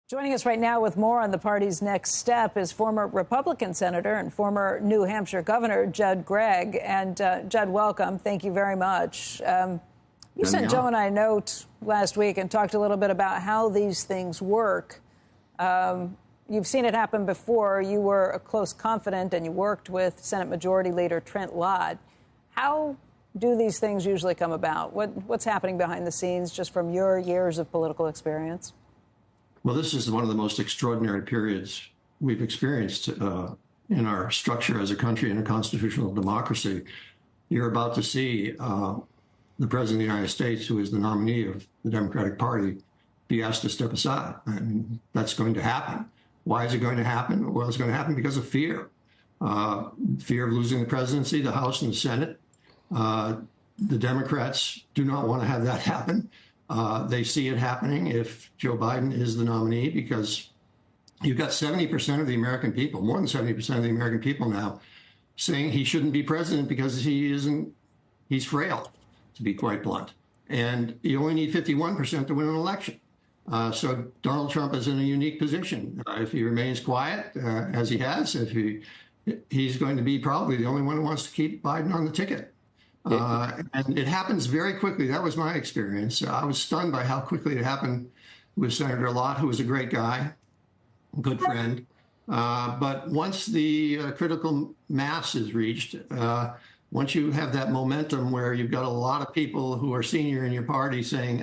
Joining us right now with more on the party's next step is former Republican Senator and former New Hampshire Governor Judd Gregg. And Judd, welcome. Thank you very much. You sent Joe and I a note last week and talked a little bit about how these things work. You've seen it happen before. You were a close confidant and you worked with Senate Majority Leader Trent Lott. How do these things usually come about? What's happening behind the scenes just from your years of political experience? Well, this is one of the most extraordinary periods we've experienced in our structure as a country and a constitutional democracy. You're about to see the President of the United States, who is the nominee of the Democratic Party, be asked to step aside. And that's going to happen. Why is it going to happen? Well, it's going to happen because of fear. Fear of losing the presidency, the House and the Senate. The Democrats do not want to have that happen. They see it happening if Joe Biden is the nominee, because you've got 70% of the American people, more than 70% of the American people now, saying he shouldn't be president because he's frail, to be quite blunt. And you only need 51% to win an election. So Donald Trump is in a unique position. If he remains quiet, as he has, he's going to be probably the only one who wants to keep Biden on the ticket. And it happens very quickly. That was my experience. I was stunned by how quickly it happened with Senator Lott, who was a great guy, good friend. But once the critical mass is reached, once you have that momentum where you've got a lot of people who are senior in your party saying,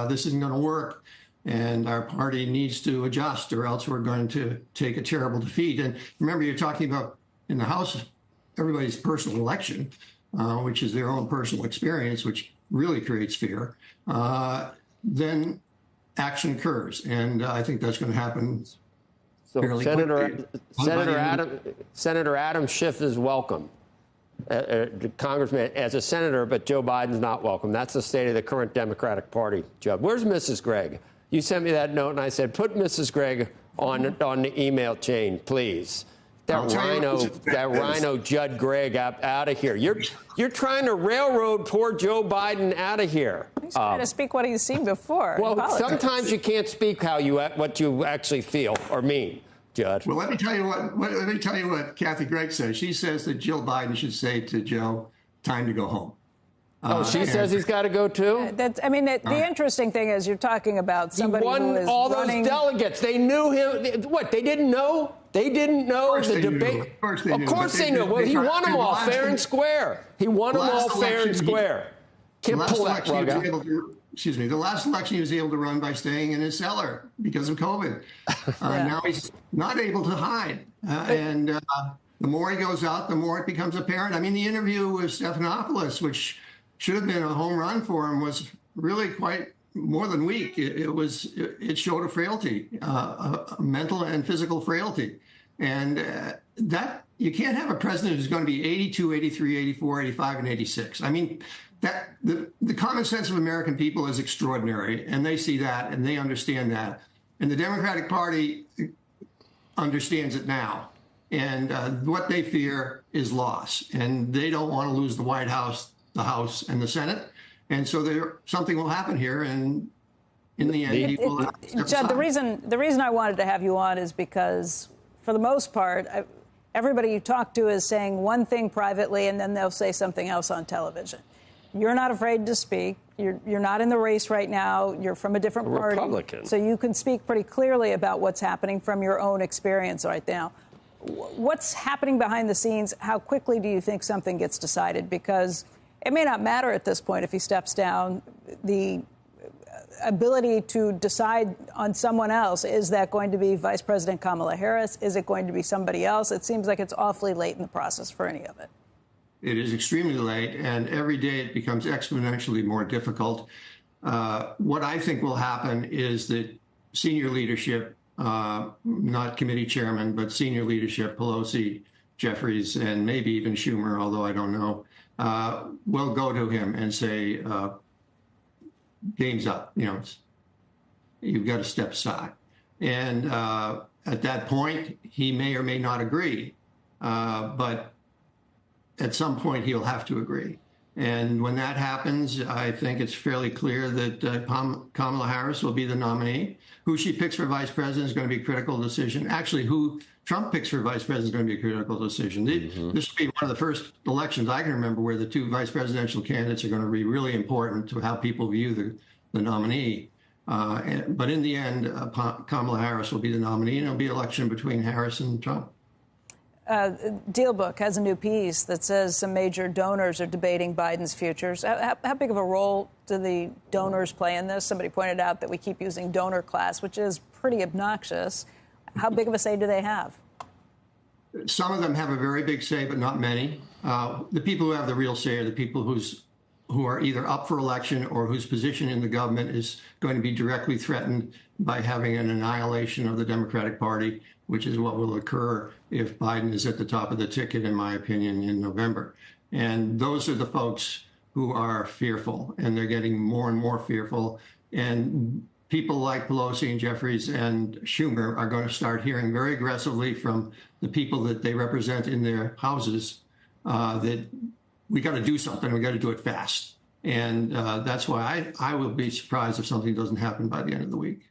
this isn't going to work, and our party needs to adjust or else we're going to take a terrible defeat. And remember, you're talking about in the House, everybody's personal election, which is their own personal experience, which really creates fear. Then action occurs. And I think that's going to happen. So Senator Adam Schiff is welcome. Congressman as a senator, but Joe Biden's not welcome. That's the state of the current Democratic Party, Judd. Where's Mrs. Gregg? You sent me that note, and I said, put Mrs. Gregg on the email chain, please. That rhino Judd Gregg out of here. You're trying to railroad poor Joe Biden out of here. He's trying to speak what he's seen before. Well, sometimes you can't speak what you actually feel or mean, Judd. Well, let me tell you what Kathy Gregg says. She says that Jill Biden should say to Joe, "Time to go home." She says he's got to go too? The interesting thing is you're talking about somebody who is all those delegates. They knew him. What, they didn't know? They didn't know the debate? Of course they knew. Well, he won them all fair and square. He won them all fair and square. Can't pull that rug out. The last election he was able to run by staying in his cellar because of COVID. Now he's not able to hide. And the more he goes out, the more it becomes apparent. I mean, the interview with Stephanopoulos, which should have been a home run for him, was really quite more than weak. It showed a frailty, a mental and physical frailty. And that you can't have a president who's going to be 82, 83, 84, 85, and 86. I mean, that the common sense of American people is extraordinary, and they see that and they understand that. And the Democratic Party understands it now. And what they fear is loss. And they don't want to lose the White House, the House, and the Senate. And so something will happen here, and in the end, he will Judd, the reason I wanted to have you on is because, for the most part, everybody you talk to is saying one thing privately, and then they'll say something else on television. You're not afraid to speak. You're not in the race right now. You're from a different party. Republican. So you can speak pretty clearly about what's happening from your own experience right now. What's happening behind the scenes? How quickly do you think something gets decided? Because it may not matter at this point if he steps down. The ability to decide on someone else, is that going to be Vice President Kamala Harris? Is it going to be somebody else? It seems like it's awfully late in the process for any of it. It is extremely late, and every day it becomes exponentially more difficult. What I think will happen is that senior leadership, not committee chairman, but senior leadership, Pelosi, Jeffries, and maybe even Schumer, although I don't know, will go to him and say, game's up, you've got to step aside. And at that point, he may or may not agree, but at some point he'll have to agree. And when that happens, I think it's fairly clear that Kamala Harris will be the nominee. Who she picks for vice president is going to be a critical decision. Actually, who Trump picks for vice president is going to be a critical decision. This will be one of the first elections I can remember where the two vice presidential candidates are going to be really important to how people view the nominee. But in the end, Kamala Harris will be the nominee, and it'll be an election between Harris and Trump. Deal Book has a new piece that says some major donors are debating Biden's futures. How big of a role do the donors play in this? Somebody pointed out that we keep using donor class, which is pretty obnoxious. How big of a say do they have? Some of them have a very big say, but not many. The people who have the real say are the people who are either up for election or whose position in the government is going to be directly threatened by having an annihilation of the Democratic Party, which is what will occur if Biden is at the top of the ticket, in my opinion, in November. And those are the folks who are fearful, and they're getting more and more fearful. And people like Pelosi and Jeffries and Schumer are going to start hearing very aggressively from the people that they represent in their houses that we got to do something. We got to do it fast. And that's why I will be surprised if something doesn't happen by the end of the week.